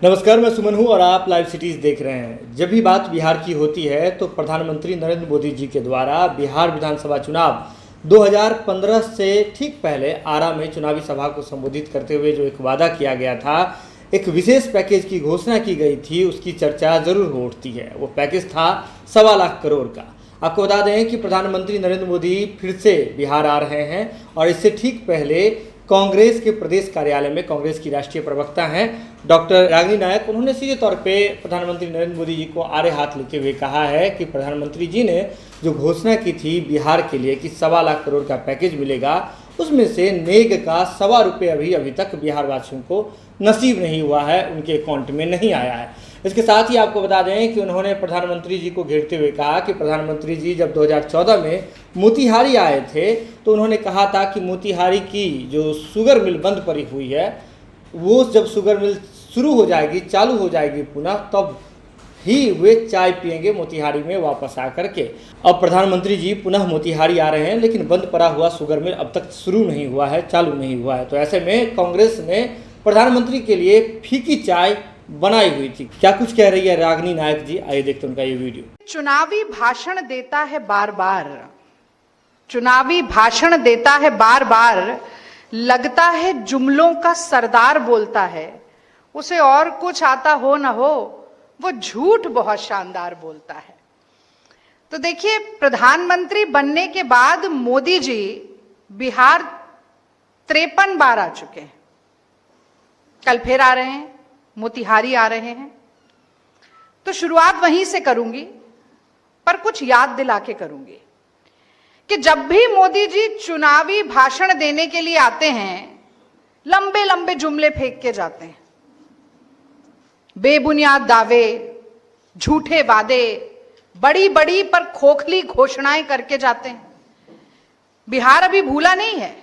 नमस्कार, मैं सुमन हूं और आप लाइव सिटीज देख रहे हैं। जब भी बात बिहार की होती है तो प्रधानमंत्री नरेंद्र मोदी जी के द्वारा बिहार विधानसभा चुनाव 2015 से ठीक पहले आरा में चुनावी सभा को संबोधित करते हुए जो एक वादा किया गया था, एक विशेष पैकेज की घोषणा की गई थी, उसकी चर्चा जरूर हो उठती है। वो पैकेज था 1.25 लाख करोड़ का। आपको बता दें कि प्रधानमंत्री नरेंद्र मोदी फिर से बिहार आ रहे हैं और इससे ठीक पहले कांग्रेस के प्रदेश कार्यालय में कांग्रेस की राष्ट्रीय प्रवक्ता हैं डॉक्टर रागिनी नायक, उन्होंने सीधे तौर पे प्रधानमंत्री नरेंद्र मोदी जी को आड़े हाथ लेते हुए कहा है कि प्रधानमंत्री जी ने जो घोषणा की थी बिहार के लिए कि 1.25 लाख करोड़ का पैकेज मिलेगा, उसमें से नेग का 1.25 रुपये अभी तक बिहार वासियों को नसीब नहीं हुआ है, उनके अकाउंट में नहीं आया है। इसके साथ ही आपको बता दें कि उन्होंने प्रधानमंत्री जी को घेरते हुए कहा कि प्रधानमंत्री जी जब 2014 में मोतिहारी आए थे तो उन्होंने कहा था कि मोतिहारी की जो शुगर मिल बंद पड़ी हुई है, वो जब शुगर मिल शुरू हो जाएगी, चालू हो जाएगी पुनः, तब ही वे चाय पिएंगे मोतिहारी में वापस आकर के। अब प्रधानमंत्री जी पुनः मोतिहारी आ रहे हैं, लेकिन बंद पड़ा हुआ शुगर मिल अब तक शुरू नहीं हुआ है, चालू नहीं हुआ है। तो ऐसे में कांग्रेस ने प्रधानमंत्री के लिए फीकी चाय बनाई हुई थी। क्या कुछ कह रही है रागिनी नायक जी, आइए देखते हैं उनका ये वीडियो। चुनावी भाषण देता है बार बार, चुनावी भाषण देता है बार बार, लगता है जुमलों का सरदार बोलता है। उसे और कुछ आता हो न हो, वो झूठ बहुत शानदार बोलता है। तो देखिए, प्रधानमंत्री बनने के बाद मोदी जी बिहार 53 बार आ चुके हैं। कल फिर आ रहे हैं, मोतिहारी आ रहे हैं। तो शुरुआत वहीं से करूंगी, पर कुछ याद दिला के करूंगी कि जब भी मोदी जी चुनावी भाषण देने के लिए आते हैं, लंबे लंबे जुमले फेंक के जाते हैं, बेबुनियाद दावे, झूठे वादे, बड़ी बड़ी पर खोखली घोषणाएं करके जाते हैं। बिहार अभी भूला नहीं है।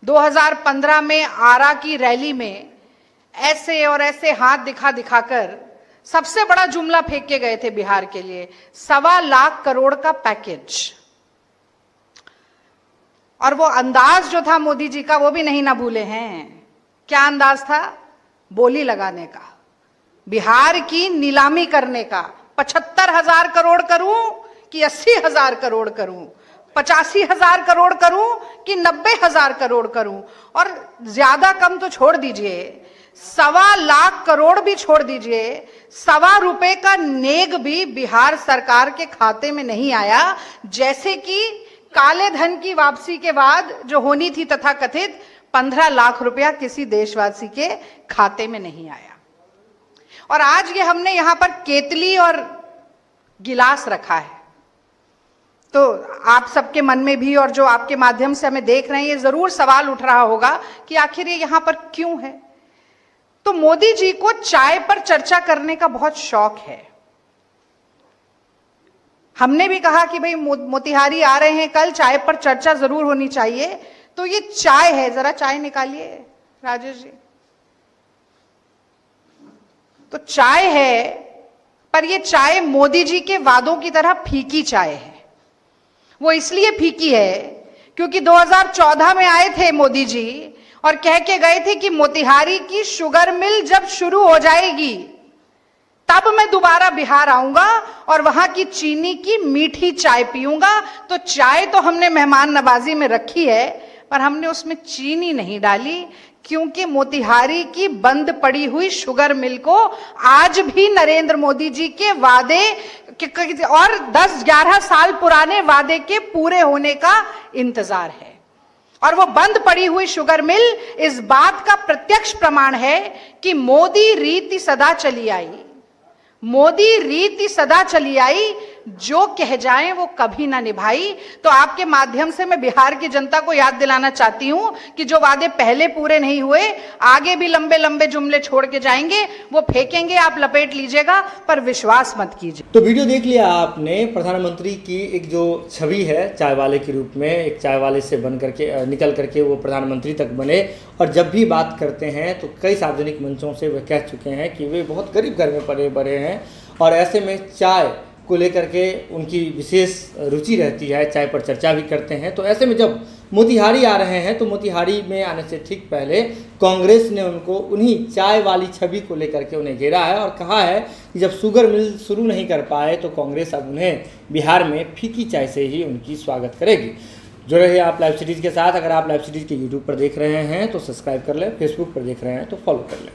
2015 में आरा की रैली में ऐसे और ऐसे हाथ दिखा दिखाकर सबसे बड़ा जुमला फेंक के गए थे बिहार के लिए, 1.25 लाख करोड़ का पैकेज। और वो अंदाज जो था मोदी जी का, वो भी नहीं ना भूले हैं। क्या अंदाज था? बोली लगाने का, बिहार की नीलामी करने का। 75,000 करोड़ करूं कि 80,000 करोड़ करूं, 85,000 करोड़ करूं कि 90,000 करोड़ करूं, और ज्यादा कम तो छोड़ दीजिए, 1.25 लाख करोड़ भी छोड़ दीजिए, 1.25 रुपए का नेग भी बिहार सरकार के खाते में नहीं आया। जैसे कि काले धन की वापसी के बाद जो होनी थी तथाकथित 15 लाख रुपया किसी देशवासी के खाते में नहीं आया। और आज ये हमने यहां पर केतली और गिलास रखा है, तो आप सबके मन में भी और जो आपके माध्यम से हमें देख रहे हैं, ये जरूर सवाल उठ रहा होगा कि आखिर ये यहां पर क्यों है। तो मोदी जी को चाय पर चर्चा करने का बहुत शौक है। हमने भी कहा कि भाई मोतिहारी आ रहे हैं कल, चाय पर चर्चा जरूर होनी चाहिए। तो ये चाय है, जरा चाय निकालिए राजेश जी। तो चाय है, पर ये चाय मोदी जी के वादों की तरह फीकी चाय है। वो इसलिए फीकी है क्योंकि 2014 में आए थे मोदी जी और कह के गए थे कि मोतिहारी की शुगर मिल जब शुरू हो जाएगी, तब मैं दोबारा बिहार आऊंगा और वहां की चीनी की मीठी चाय पीऊंगा। तो चाय तो हमने मेहमान नवाजी में रखी है, पर हमने उसमें चीनी नहीं डाली, क्योंकि मोतिहारी की बंद पड़ी हुई शुगर मिल को आज भी नरेंद्र मोदी जी के वादे और 10-11 साल पुराने वादे के पूरे होने का इंतजार है। और वो बंद पड़ी हुई शुगर मिल इस बात का प्रत्यक्ष प्रमाण है कि मोदी रीति सदा चली आई, मोदी रीति सदा चली आई, जो कह जाएं वो कभी ना निभाई। तो आपके माध्यम से मैं बिहार की जनता को याद दिलाना चाहती हूं कि जो वादे पहले पूरे नहीं हुए, आगे भी लंबे लंबे जुमले छोड़ के जाएंगे, वो फेंकेंगे, आप लपेट लीजिएगा, पर विश्वास मत कीजिए। तो वीडियो देख लिया आपने। प्रधानमंत्री की एक जो छवि है चाय वाले के रूप में, एक चाय वाले से बन करके निकल करके वो प्रधानमंत्री तक बने, और जब भी बात करते हैं तो कई सार्वजनिक मंचों से वे कह चुके हैं कि वे बहुत गरीब घर में पले बड़े हैं, और ऐसे में चाय को लेकर के उनकी विशेष रुचि रहती है, चाय पर चर्चा भी करते हैं। तो ऐसे में जब मोतिहारी आ रहे हैं तो मोतिहारी में आने से ठीक पहले कांग्रेस ने उनको उन्हीं चाय वाली छवि को लेकर के उन्हें घेरा है और कहा है कि जब शुगर मिल शुरू नहीं कर पाए तो कांग्रेस अब उन्हें बिहार में फीकी चाय से ही उनकी स्वागत करेगी। जुड़े रहिए आप लाइव सिटीज़ के साथ। अगर आप लाइव सिटीज़ के यूट्यूब पर देख रहे हैं तो सब्सक्राइब कर लें, फेसबुक पर देख रहे हैं तो फॉलो कर लें।